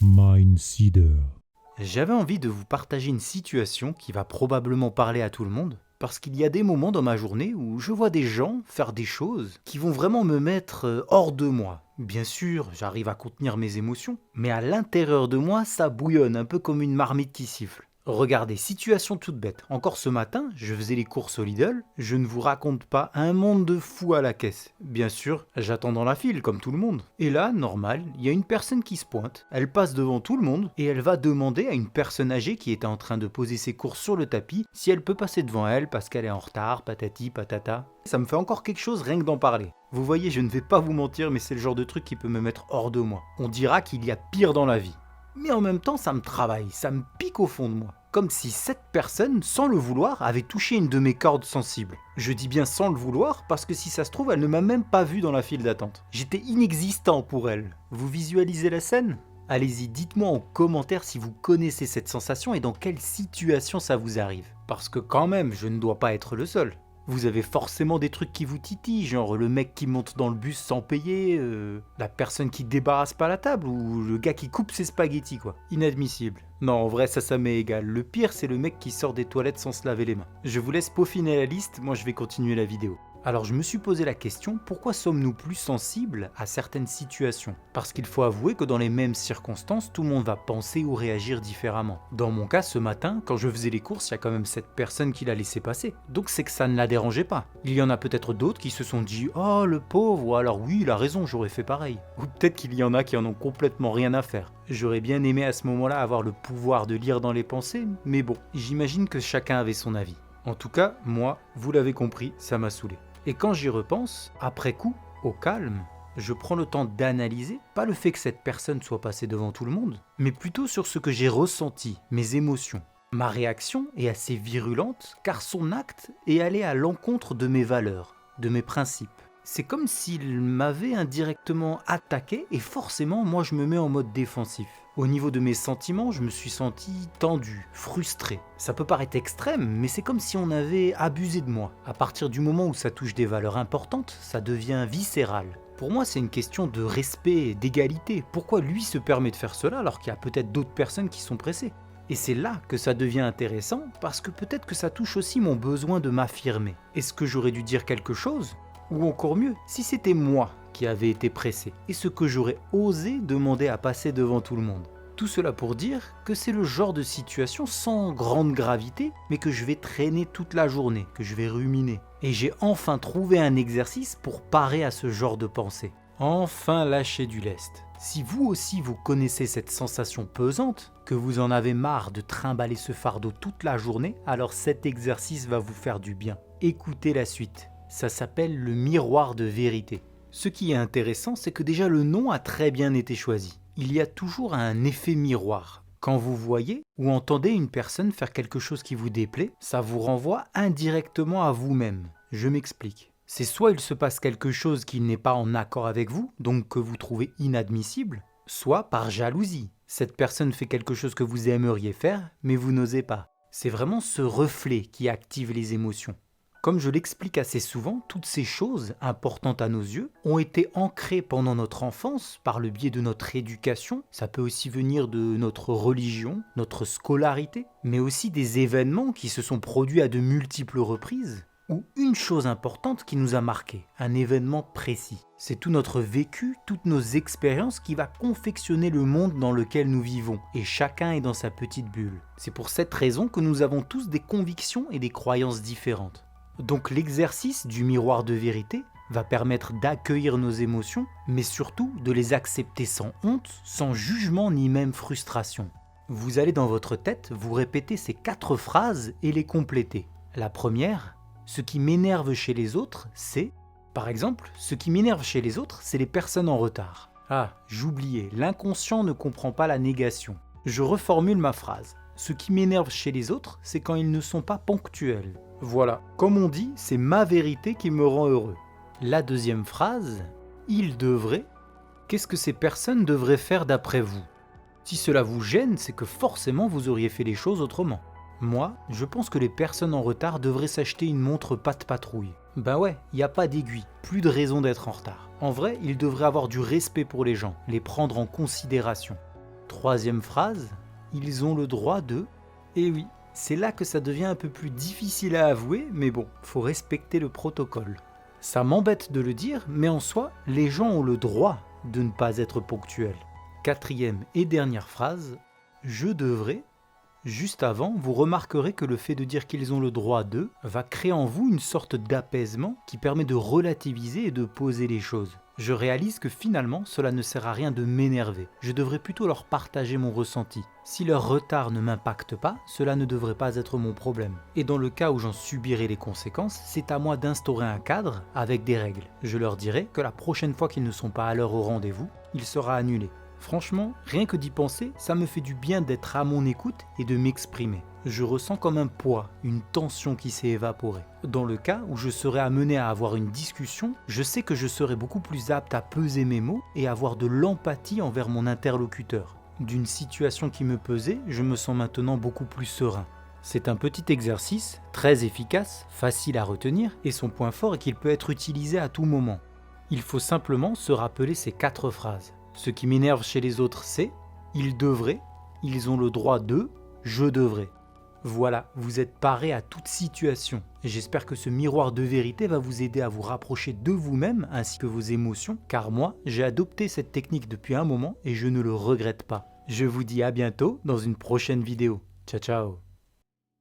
Mindseeder. J'avais envie de vous partager une situation qui va probablement parler à tout le monde, parce qu'il y a des moments dans ma journée où je vois des gens faire des choses qui vont vraiment me mettre hors de moi. Bien sûr, j'arrive à contenir mes émotions, mais à l'intérieur de moi, ça bouillonne un peu comme une marmite qui siffle. Regardez, situation toute bête. Encore ce matin, je faisais les courses au Lidl. Je ne vous raconte pas un monde de fou à la caisse. Bien sûr, j'attends dans la file comme tout le monde. Et là, normal, il y a une personne qui se pointe. Elle passe devant tout le monde et elle va demander à une personne âgée qui était en train de poser ses courses sur le tapis si elle peut passer devant elle parce qu'elle est en retard, patati patata. Ça me fait encore quelque chose rien que d'en parler. Vous voyez, je ne vais pas vous mentir, mais c'est le genre de truc qui peut me mettre hors de moi. On dira qu'il y a pire dans la vie. Mais en même temps, ça me travaille, ça me pique au fond de moi. Comme si cette personne, sans le vouloir, avait touché une de mes cordes sensibles. Je dis bien sans le vouloir, parce que si ça se trouve, elle ne m'a même pas vu dans la file d'attente. J'étais inexistant pour elle. Vous visualisez la scène ? Allez-y, dites-moi en commentaire si vous connaissez cette sensation et dans quelle situation ça vous arrive. Parce que quand même, je ne dois pas être le seul. Vous avez forcément des trucs qui vous titillent, genre le mec qui monte dans le bus sans payer, la personne qui débarrasse pas la table, ou le gars qui coupe ses spaghettis quoi. Inadmissible. Non, en vrai ça m'est égal. Le pire c'est le mec qui sort des toilettes sans se laver les mains. Je vous laisse peaufiner la liste, moi je vais continuer la vidéo. Alors je me suis posé la question, pourquoi sommes-nous plus sensibles à certaines situations ? Parce qu'il faut avouer que dans les mêmes circonstances, tout le monde va penser ou réagir différemment. Dans mon cas, ce matin, quand je faisais les courses, il y a quand même cette personne qui l'a laissé passer. Donc c'est que ça ne la dérangeait pas. Il y en a peut-être d'autres qui se sont dit « Oh le pauvre » ou alors « Oui, il a raison, j'aurais fait pareil ». Ou peut-être qu'il y en a qui en ont complètement rien à faire. J'aurais bien aimé à ce moment-là avoir le pouvoir de lire dans les pensées, mais bon, j'imagine que chacun avait son avis. En tout cas, moi, vous l'avez compris, ça m'a saoulé. Et quand j'y repense, après coup, au calme, je prends le temps d'analyser, pas le fait que cette personne soit passée devant tout le monde, mais plutôt sur ce que j'ai ressenti, mes émotions. Ma réaction est assez virulente car son acte est allé à l'encontre de mes valeurs, de mes principes. C'est comme s'il m'avait indirectement attaqué et forcément moi je me mets en mode défensif. Au niveau de mes sentiments, je me suis senti tendu, frustré. Ça peut paraître extrême, mais c'est comme si on avait abusé de moi. À partir du moment où ça touche des valeurs importantes, ça devient viscéral. Pour moi, c'est une question de respect et d'égalité. Pourquoi lui se permet de faire cela alors qu'il y a peut-être d'autres personnes qui sont pressées ? Et c'est là que ça devient intéressant parce que peut-être que ça touche aussi mon besoin de m'affirmer. Est-ce que j'aurais dû dire quelque chose ? Ou encore mieux, si c'était moi qui avais été pressé, et ce que j'aurais osé demander à passer devant tout le monde. Tout cela pour dire que c'est le genre de situation sans grande gravité, mais que je vais traîner toute la journée, que je vais ruminer. Et j'ai enfin trouvé un exercice pour parer à ce genre de pensée. Enfin lâcher du lest. Si vous aussi vous connaissez cette sensation pesante, que vous en avez marre de trimballer ce fardeau toute la journée, alors cet exercice va vous faire du bien. Écoutez la suite. Ça s'appelle le miroir de vérité. Ce qui est intéressant, c'est que déjà le nom a très bien été choisi. Il y a toujours un effet miroir. Quand vous voyez ou entendez une personne faire quelque chose qui vous déplaît, ça vous renvoie indirectement à vous-même. Je m'explique. C'est soit il se passe quelque chose qui n'est pas en accord avec vous, donc que vous trouvez inadmissible, soit par jalousie. Cette personne fait quelque chose que vous aimeriez faire, mais vous n'osez pas. C'est vraiment ce reflet qui active les émotions. Comme je l'explique assez souvent, toutes ces choses importantes à nos yeux ont été ancrées pendant notre enfance par le biais de notre éducation. Ça peut aussi venir de notre religion, notre scolarité, mais aussi des événements qui se sont produits à de multiples reprises. Ou une chose importante qui nous a marqué, un événement précis. C'est tout notre vécu, toutes nos expériences qui va confectionner le monde dans lequel nous vivons. Et chacun est dans sa petite bulle. C'est pour cette raison que nous avons tous des convictions et des croyances différentes. Donc l'exercice du miroir de vérité va permettre d'accueillir nos émotions, mais surtout de les accepter sans honte, sans jugement ni même frustration. Vous allez dans votre tête vous répéter ces 4 phrases et les compléter. La première, ce qui m'énerve chez les autres, c'est... Par exemple, ce qui m'énerve chez les autres, c'est les personnes en retard. Ah, j'oubliais, l'inconscient ne comprend pas la négation. Je reformule ma phrase. Ce qui m'énerve chez les autres, c'est quand ils ne sont pas ponctuels. Voilà, comme on dit, c'est ma vérité qui me rend heureux. La deuxième phrase, il devrait. Qu'est-ce que ces personnes devraient faire d'après vous ? Si cela vous gêne, c'est que forcément vous auriez fait les choses autrement. Moi, je pense que les personnes en retard devraient s'acheter une montre pas de patrouille. Ben ouais, y a pas d'aiguille, plus de raison d'être en retard. En vrai, ils devraient avoir du respect pour les gens, les prendre en considération. troisième phrase, ils ont le droit de... Eh oui, c'est là que ça devient un peu plus difficile à avouer, mais bon, faut respecter le protocole. Ça m'embête de le dire, mais en soi, les gens ont le droit de ne pas être ponctuels. Quatrième et dernière phrase, je devrais... Juste avant, vous remarquerez que le fait de dire qu'ils ont le droit de va créer en vous une sorte d'apaisement qui permet de relativiser et de poser les choses. Je réalise que finalement, cela ne sert à rien de m'énerver. Je devrais plutôt leur partager mon ressenti. Si leur retard ne m'impacte pas, cela ne devrait pas être mon problème. Et dans le cas où j'en subirai les conséquences, c'est à moi d'instaurer un cadre avec des règles. Je leur dirai que la prochaine fois qu'ils ne sont pas à l'heure au rendez-vous, il sera annulé. Franchement, rien que d'y penser, ça me fait du bien d'être à mon écoute et de m'exprimer. Je ressens comme un poids, une tension qui s'est évaporée. Dans le cas où je serais amené à avoir une discussion, je sais que je serai beaucoup plus apte à peser mes mots et avoir de l'empathie envers mon interlocuteur. D'une situation qui me pesait, je me sens maintenant beaucoup plus serein. C'est un petit exercice, très efficace, facile à retenir, et son point fort est qu'il peut être utilisé à tout moment. Il faut simplement se rappeler ces 4 phrases. Ce qui m'énerve chez les autres, c'est « ils devraient »,« ils ont le droit de »,« je devrais ». Voilà, vous êtes paré à toute situation. Et j'espère que ce miroir de vérité va vous aider à vous rapprocher de vous-même ainsi que vos émotions, car moi, j'ai adopté cette technique depuis un moment et je ne le regrette pas. Je vous dis à bientôt dans une prochaine vidéo. Ciao ciao.